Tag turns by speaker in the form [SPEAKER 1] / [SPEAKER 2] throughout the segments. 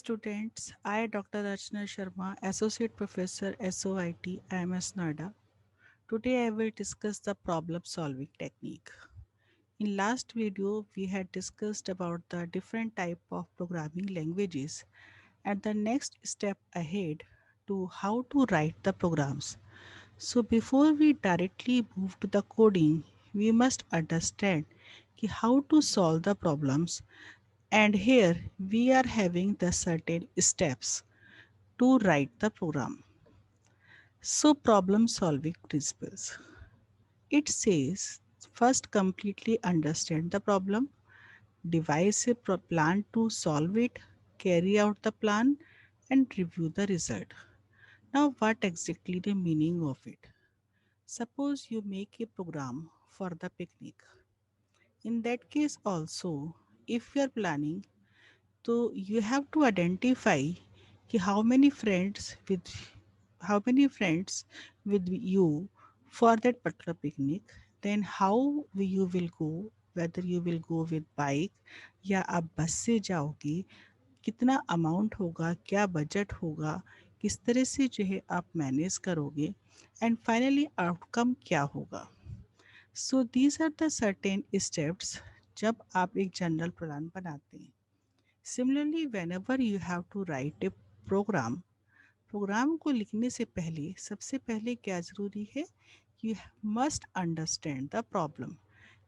[SPEAKER 1] students. I, Dr. Rachna Sharma, Associate Professor, SOIT, IMS Noida. Today I will discuss the problem solving technique. In last video, we had discussed about the different type of programming languages and the next step ahead to how to write the programs. So before we directly move to the coding, we must understand how to solve the problems, and here we are having the certain steps to write the program. So problem solving principles. It says first completely understand the problem, devise a plan to solve it, carry out the plan and review the result. Now what exactly the meaning of it? Suppose you make a program for the picnic. In that case also, if you are planning, so you have to identify how many friends with you for that particular picnic, then how you will go, whether you will go with bike या आप बस से जाओगे, कितना amount होगा, क्या budget होगा, किस तरह से जो है आप मैनेज करोगे एंड फाइनली आउटकम क्या होगा. So these are the certain steps जब आप एक जनरल प्लान बनाते हैं. Similarly whenever you have to write a program, program को लिखने से पहले सबसे पहले क्या ज़रूरी है, you must understand the problem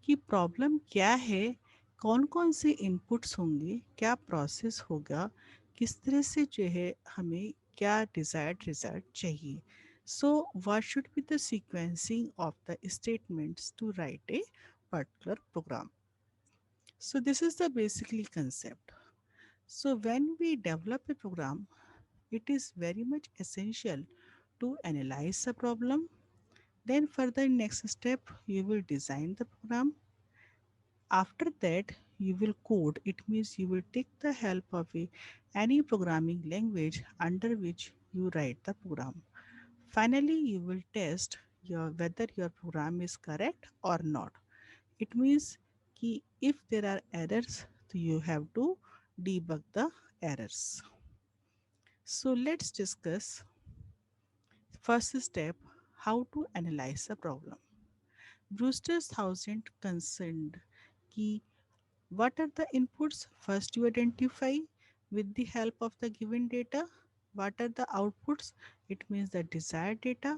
[SPEAKER 1] कि प्रॉब्लम क्या है, कौन कौन से इनपुट्स होंगे, क्या प्रोसेस होगा, किस तरह से जो है हमें क्या डिज़ायर्ड रिजल्ट चाहिए. So what should be the sequencing of the statements to write a particular program. So this is the basically concept. So when we develop a program, it is very much essential to analyze the problem. Then further next step, you will design the program. After that, you will code. It means you will take the help of any programming language under which you write the program. Finally, you will test whether your program is correct or not. It means कि if there are errors, so you have to debug the errors. So let's discuss first step, how to analyze the problem. Brewster's thousand concerned key. What are the inputs? First you identify with the help of the given data. What are the outputs? It means the desired data.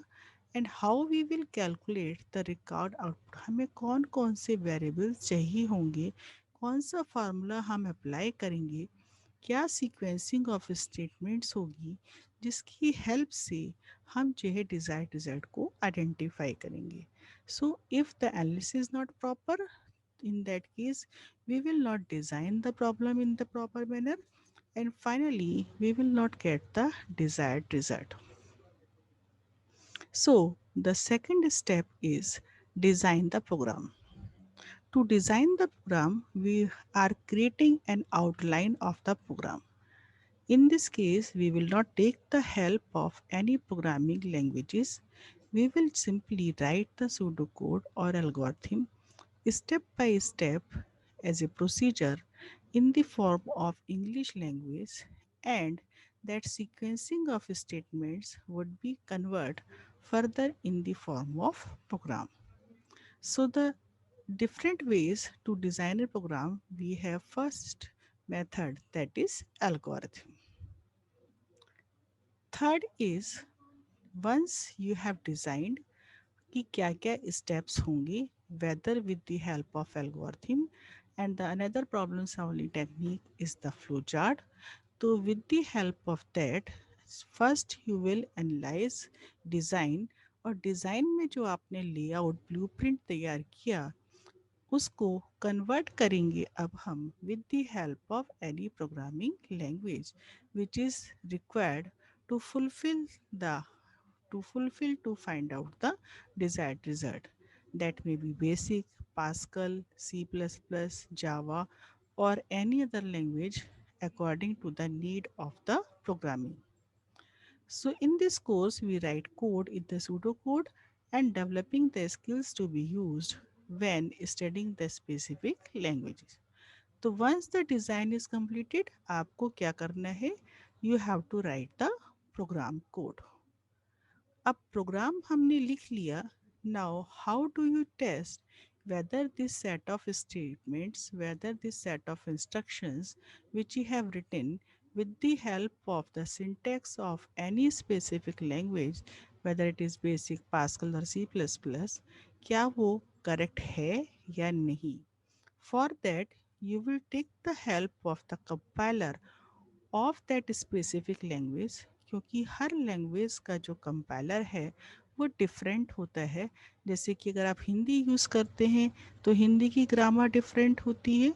[SPEAKER 1] And how we will calculate the record output. हमें कौन कौन से variables चाहिए होंगे, कौन सा formula हम apply करेंगे, क्या सीक्वेंसिंग ऑफ स्टेटमेंट्स होगी जिसकी हेल्प से हम जो है डिज़ायर्ड रिजल्ट को आइडेंटिफाई करेंगे. So if the analysis is not proper, in that case we will not design the problem in the proper manner, and finally we will not get the desired result. So the second step is design the program. To design the program, we are creating an outline of the program. In this case, we will not take the help of any programming languages. We will simply write the pseudocode or algorithm step by step as a procedure in the form of English language, and that sequencing of statements would be converted further in the form of program. So the different ways to design a program, we have first method, that is algorithm. Third is, once you have designed कि क्या क्या steps होंगे, whether with the help of algorithm, and the another problem solving technique is the flowchart. So with the help of that, first you will analyze design, और design में जो आपने layout blueprint तैयार किया उसको कन्वर्ट करेंगे अब हम with the help of any programming language which is required to the fulfill to find out the desired result. That may be basic, Pascal, C++, Java, or any other language according to the need of the programming. So in this course, we write code in the pseudocode and developing the skills to be used when studying the specific languages. तो once the design is completed, आपको क्या करना है? You have to write the program code. अब प्रोग्राम हमने लिख लिया. Now how do you test whether this set of statements, whether this set of instructions which you have written with the help of the syntax of any specific language, whether it is basic Pascal or C++, क्या वो correct है या नहीं? For that, you will take the help of the compiler of that specific language, क्योंकि हर language का जो compiler है वो डिफरेंट होता है. जैसे कि अगर आप हिंदी यूज़ करते हैं तो हिंदी की ग्रामर डिफरेंट होती है.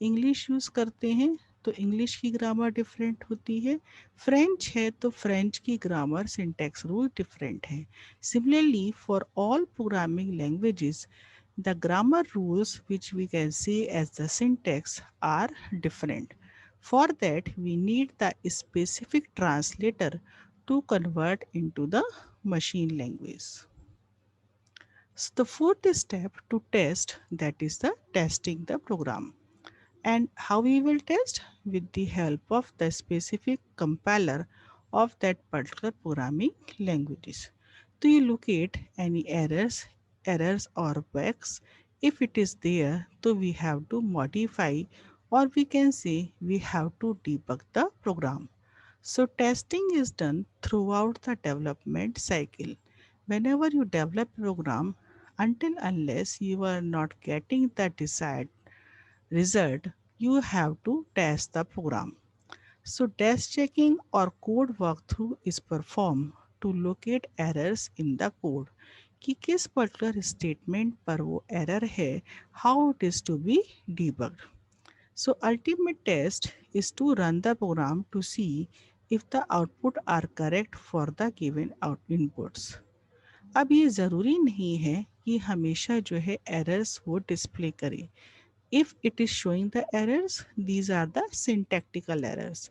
[SPEAKER 1] इंग्लिश यूज़ करते हैं तो इंग्लिश की ग्रामर डिफरेंट होती है. फ्रेंच है तो फ्रेंच की ग्रामर सिंटैक्स रूल डिफरेंट है. Similarly for all programming languages, the grammar rules, which we can see as the syntax, are different. For that, we need the specific translator to convert into the machine language. So the fourth step to test, that is the testing the program. And how we will test? With the help of the specific compiler of that particular programming languages. Do you locate any errors or bugs? If it is there, so we have to modify, or we can say we have to debug the program. So testing is done throughout the development cycle. Whenever you develop a program, until unless you are not getting the desired result, you have to test the program. So test checking or code walkthrough is performed to locate errors in the code कि किस particular statement पर वो error है, how it is to be debugged. So ultimate test is to run the program to see if the output are correct for the given out inputs. अब ये ज़रूरी नहीं है कि हमेशा जो है एरर्स वो डिस्प्ले करे. If it is showing the errors, these are the syntactical errors.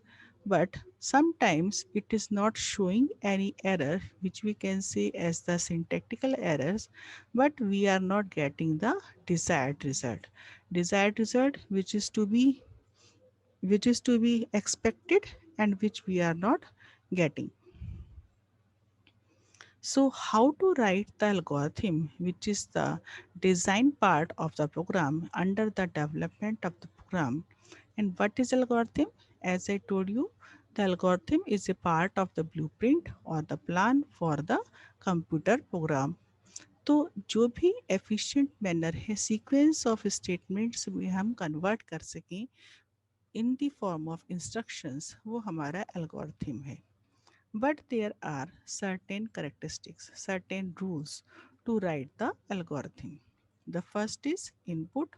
[SPEAKER 1] But sometimes it is not showing any error, which we can say as the syntactical errors, but we are not getting the desired result. Desired result which is to be expected and which we are not getting. So how to write the algorithm, which is the design part of the program under the development of the program. And what is algorithm? As I told you, the algorithm is a part of the blueprint or the plan for the computer program. तो जो भी efficient manner है sequence of statements में हम convert कर सकें in the form of instructions, वो हमारा algorithm है. But there are certain characteristics, certain rules to write the algorithm. The first is input.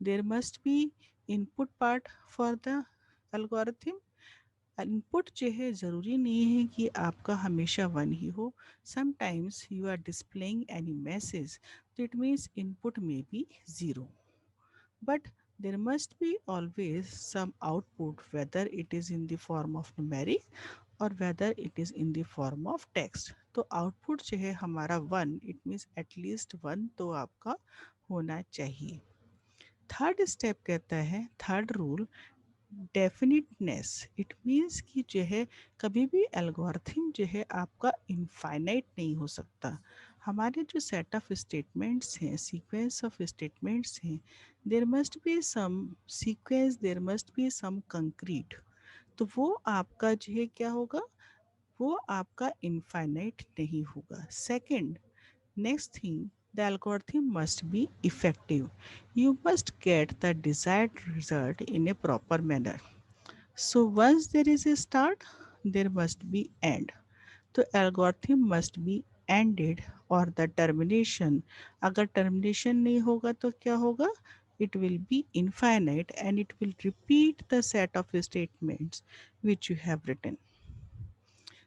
[SPEAKER 1] There must be input part for the algorithm. Input जो है ज़रूरी नहीं है कि आपका हमेशा वन ही हो. Sometimes you are displaying any message, तो इट मीन्स इनपुट में be zero. But there must be always some output, whether it is in the form of numeric or whether it is in the form of text. तो output जो है हमारा one, it means at least one तो आपका होना चाहिए. Third step कहता है, थर्ड रूल, डेफिनिटनेस. इट मीन्स कि जो है कभी भी एल्गोरिथम जो है आपका इनफाइनाइट नहीं हो सकता. हमारे जो सेट ऑफ स्टेटमेंट्स हैं, सीक्वेंस ऑफ स्टेटमेंट्स हैं, there must be some sequence, there must be some concrete. तो वो आपका जो है क्या होगा, वो आपका इनफाइनाइट नहीं होगा. Second, next thing, the algorithm must be effective. You must get the desired result in a proper manner. So once there is a start, there must be end. तो algorithm must be ended or the termination. अगर termination नहीं होगा तो क्या होगा? It will be infinite and it will repeat the set of statements which you have written.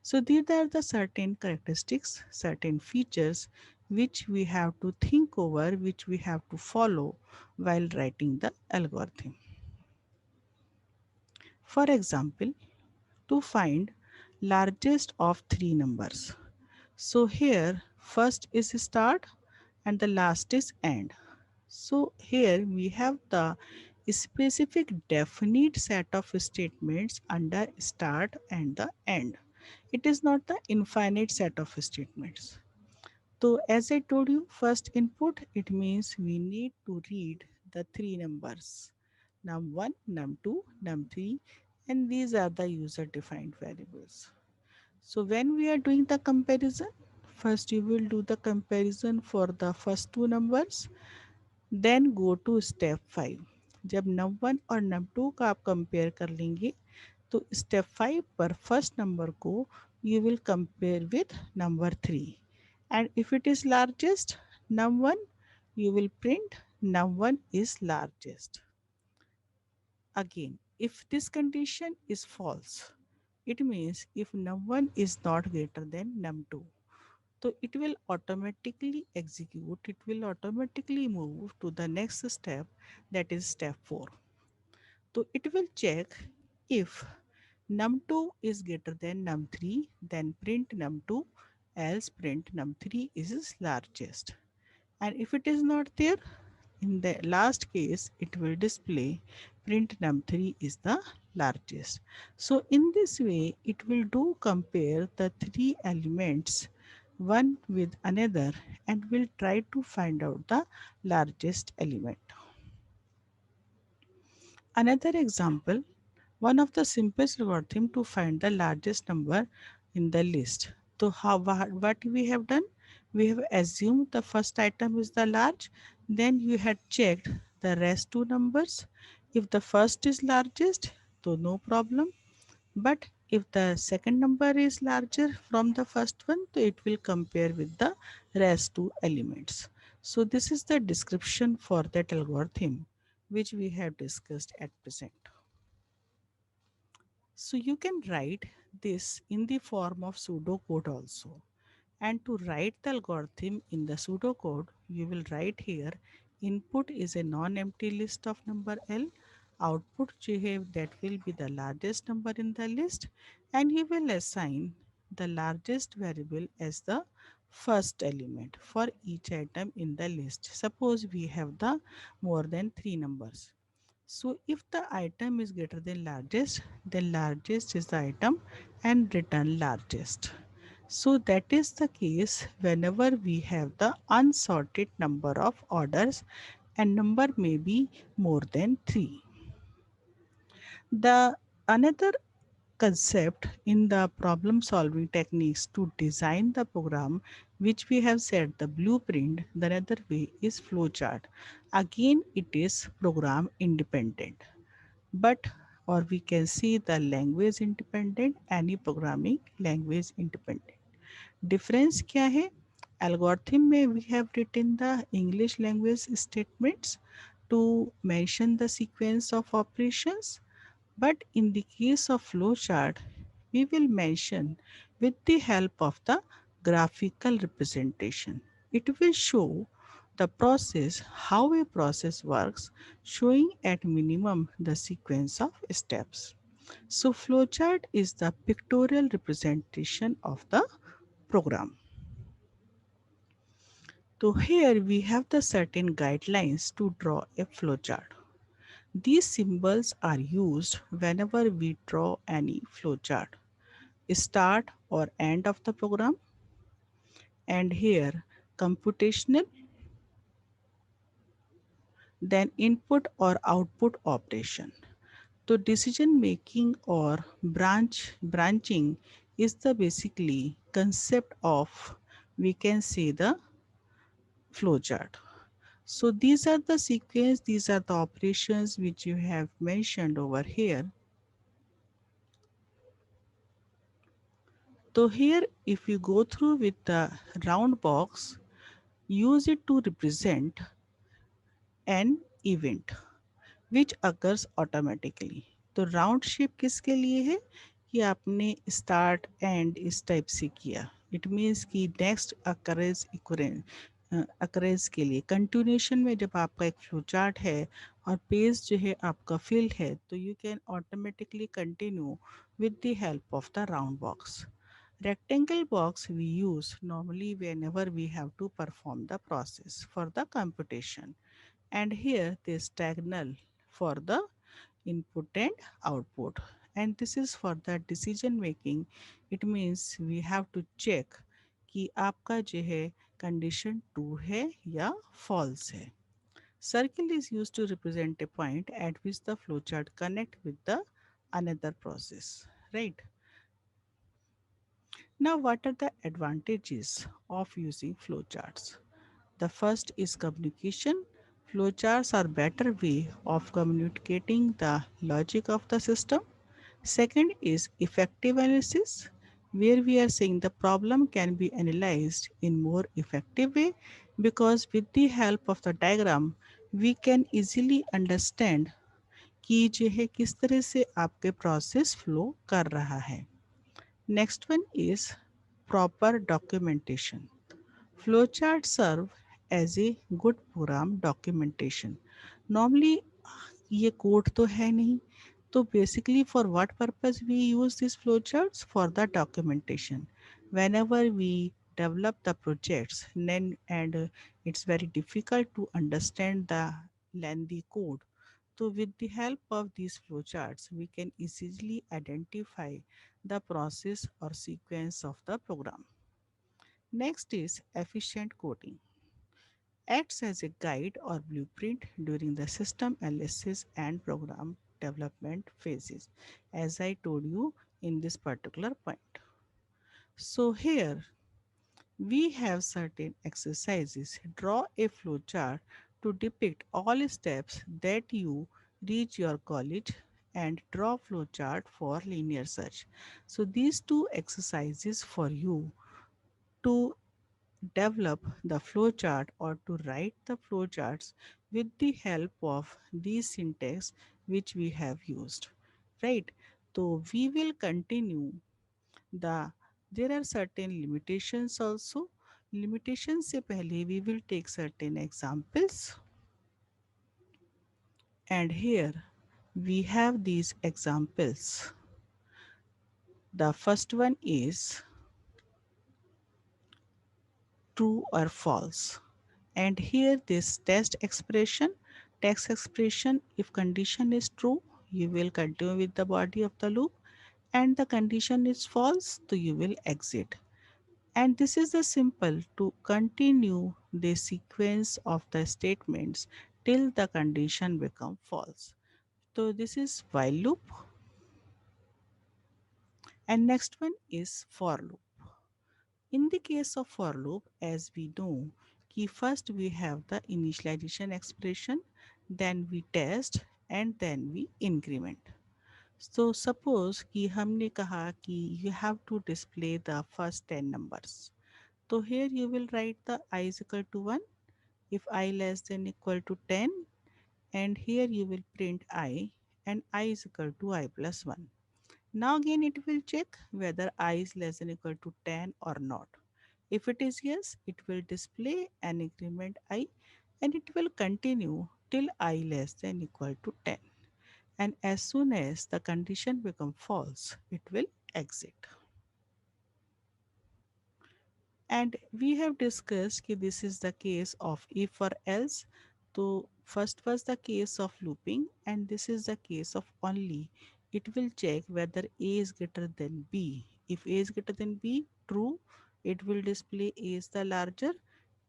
[SPEAKER 1] So these are the certain characteristics, certain features which we have to think over, which we have to follow while writing the algorithm. For example, to find largest of three numbers. So here first is start and the last is end. So here we have the specific definite set of statements under start and the end. It is not the infinite set of statements. So as I told you, first input, it means we need to read the three numbers, num1, num2, num3, and these are the user defined variables. So when we are doing the comparison, first you will do the comparison for the first two numbers, then go to step 5. जब num1 और num2 का आप compare कर लेंगे तो step 5 पर first number को you will compare with number 3, and if it is largest num1, you will print num1 is largest. Again, if this condition is false, it means if num1 is not greater than num2, so it will automatically execute, it will automatically move to the next step, that is step 4. So it will check if num2 is greater than num3, then print num2, else print num3 is largest. And if it is not there, in the last case, it will display print num3 is the largest. So in this way, it will do compare the three elements one with another and will try to find out the largest element. Another example, one of the simplest algorithm to find the largest number in the list. So what we have done? We have assumed the first item is the large, then you had checked the rest two numbers. If the first is largest, so no problem. But if the second number is larger from the first one, so it will compare with the rest two elements. So this is the description for that algorithm which we have discussed at present. So you can write this in the form of pseudocode also. And to write the algorithm in the pseudocode, you will write here input is a non-empty list of number L. Output जो है that will be the largest number in the list, and you will assign the largest variable as the first element for each item in the list. Suppose we have the more than 3 numbers. So if the item is greater than largest, then largest is the item and return largest. So that is the case whenever we have the unsorted number of orders and number may be more than 3. The another concept in the problem solving techniques to design the program which we have said the blueprint, the another way is flowchart. Again it is program independent, but or we can see the language independent, any programming language independent. Difference क्या है? Algorithm में we have written the English language statements to mention the sequence of operations, but in the case of flowchart, we will mention with the help of the graphical representation. It will show the process, how a process works, showing at minimum the sequence of steps. So flowchart is the pictorial representation of the program. So here we have the certain guidelines to draw a flowchart. These symbols are used whenever we draw any flowchart. Start or end of the program, and here computational, then input or output operation. So decision making or branching is the basically concept of, we can say, the flowchart. So these are the sequence, these are the operations which you have mentioned over here. So here if you go through with the round box, use it to represent an event which occurs automatically. तो round shape किसके लिए है कि आपने start and इस type से किया, it means कि नेक्स्ट अकरेंस अकरेंस के लिए कंटिन्यूशन में जब आपका एक फ्लो चार्ट है और पेज जो है आपका फिल है, तो you can automatically continue with the help of the round box. Rectangle box we use normally whenever we have to perform the process for the computation. And here this diagonal for the input and output. And this is for the decision making. It means we have to check कि आपका जो है condition true है या false है. Circle is used to represent a point at which the flowchart connect with the another process. Right. Now, what are the advantages of using flowcharts? The first is communication. Flowcharts are better way of communicating the logic of the system. Second is effective analysis, where we are saying the problem can be analyzed in more effective way because with the help of the diagram we can easily understand कि जो है किस तरह से आपके process flow कर रहा है. Next one is proper documentation. Flowcharts serve as a good program documentation. Normally ये कोड तो है नहीं, तो basically for what purpose we use these flowcharts? For the documentation. Whenever we develop the projects then and it's very difficult to understand the lengthy code, so with the help of these flowcharts we can easily identify the process or sequence of the program. Next is efficient coding. Acts as a guide or blueprint during the system analysis and program development phases, as I told you in this particular point. So here we have certain exercises. Draw a flowchart to depict all steps that you reach your college and draw flowchart for linear search. So these two exercises for you to develop the flowchart or to write the flowcharts with the help of these syntax which we have used, right? So we will continue the there are certain limitations also. Limitations से पहले we will take certain examples, and here we have these examples. The first one is true or false. And here this text expression, if condition is true, you will continue with the body of the loop, and the condition is false, so you will exit. And this is the simple to continue the sequence of the statements till the condition become false. So this is while loop, and next one is for loop. In the case of for loop, as we know, कि first we have the initialization expression, then we test and then we increment. So suppose कि हमने कहा कि you have to display the first 10 numbers. So here you will write the I is equal to 1 if I less than equal to 10, and here you will print I and I is equal to I plus 1. Now again it will check whether I is less than equal to 10 or not. If it is yes, it will display an increment I and it will continue till I less than equal to 10. And as soon as the condition becomes false, it will exit. And we have discussed that this is the case of if or else. So first was the case of looping and this is the case of only. It will check whether A is greater than B. If A is greater than B, true, it will display A is the larger.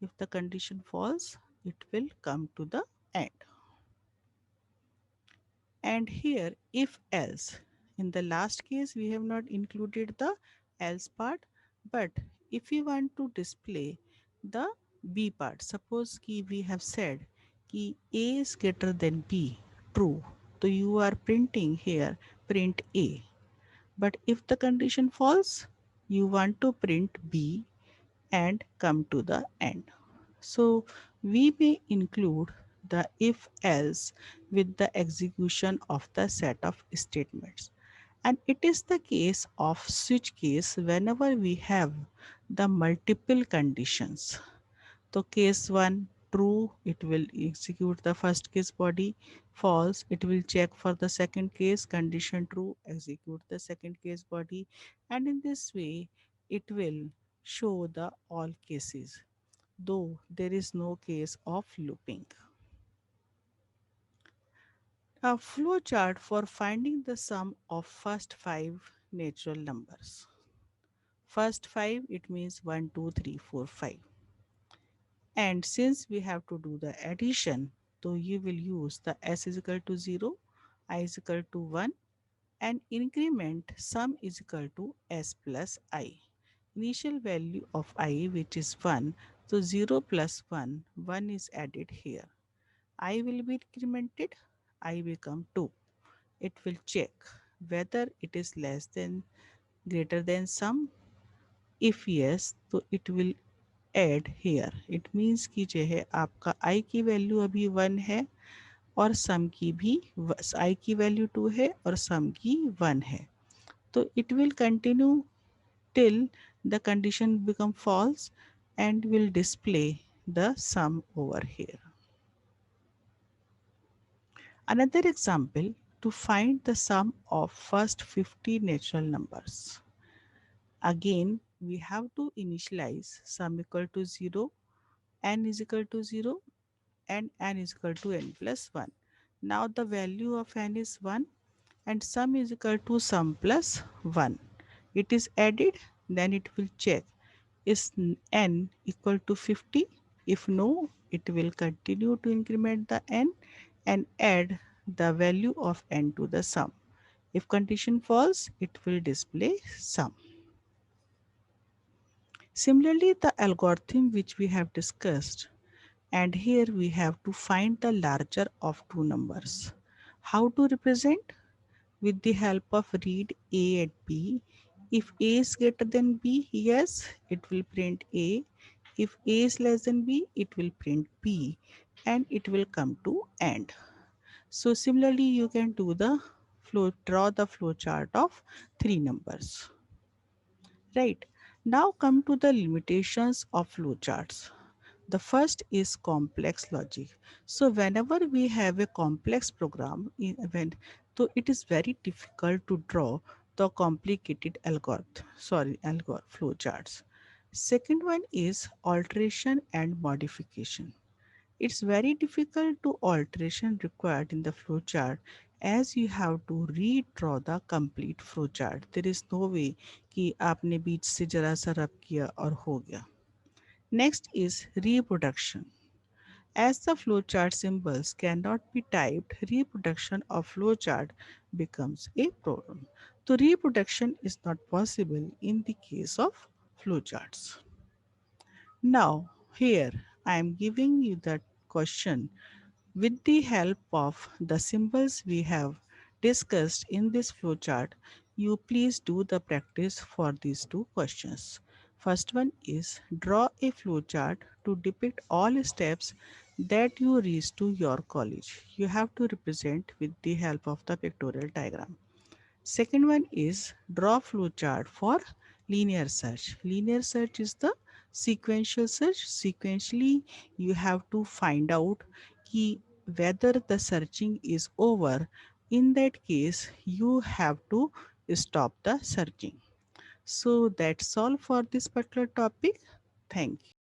[SPEAKER 1] If the condition false, it will come to the end. And here if else, in the last case we have not included the else part, but if we want to display the B part, suppose कि we have said कि A is greater than B, true, so you are printing here print A, but if the condition false, you want to print B and come to the end. So we may include the if else with the execution of the set of statements. And it is the case of switch case whenever we have the multiple conditions. So case 1 true, it will execute the first case body. False, it will check for the second case condition. True, execute the second case body. And in this way it will show the all cases, though there is no case of looping. A flow chart for finding the sum of first five natural numbers. First five, it means 1, 2, 3, 4, 5. And since we have to do the addition, so you will use the s is equal to 0, I is equal to 1, and increment sum is equal to s plus I. Initial value of I, which is 1, so 0 plus 1, 1 is added here. I will be incremented, I become 2. It will check whether it is less than greater than sum. If yes, तो it will add here. It means कि जो है आपका I की value अभी 1 है और सम की भी I की वैल्यू 2 है और सम की 1 है. तो it will continue till the condition become false and will display the sum over here. Another example, to find the sum of first 50 natural numbers. Again, we have to initialize sum equal to 0, n is equal to 0, and n is equal to n plus 1. Now the value of n is 1 and sum is equal to sum plus 1. It is added, then it will check is n equal to 50. If no, it will continue to increment the n and add the value of n to the sum. If condition false, it will display sum. Similarly, the algorithm which we have discussed, and here we have to find the larger of two numbers. How to represent? With the help of read A and B. If A is greater than B, yes, it will print A. If A is less than B, it will print B, and it will come to AND. So similarly, you can draw the flow chart of three numbers. Right. Now come to the limitations of flowcharts. The first is complex logic. So whenever we have a complex program, so it is very difficult to draw the complicated flowcharts. Second one is alteration and modification. It's very difficult to alteration required in the flowchart as you have to redraw the complete flowchart. There is no way कि आपने बीच से जरा सा रब किया और हो गया. Next is reproduction. As the flowchart symbols cannot be typed, reproduction of flowchart becomes a problem. So reproduction is not possible in the case of flowcharts. Now, here I am giving you the question. With the help of the symbols we have discussed in this flowchart, you please do the practice for these two questions. First one is draw a flowchart to depict all steps that you reach to your college. You have to represent with the help of the pictorial diagram. Second one is draw flowchart for linear search. Linear search is the sequential search. Sequentially, you have to find out whether the searching is over. In that case, you have to stop the searching. So that's all for this particular topic. Thank you.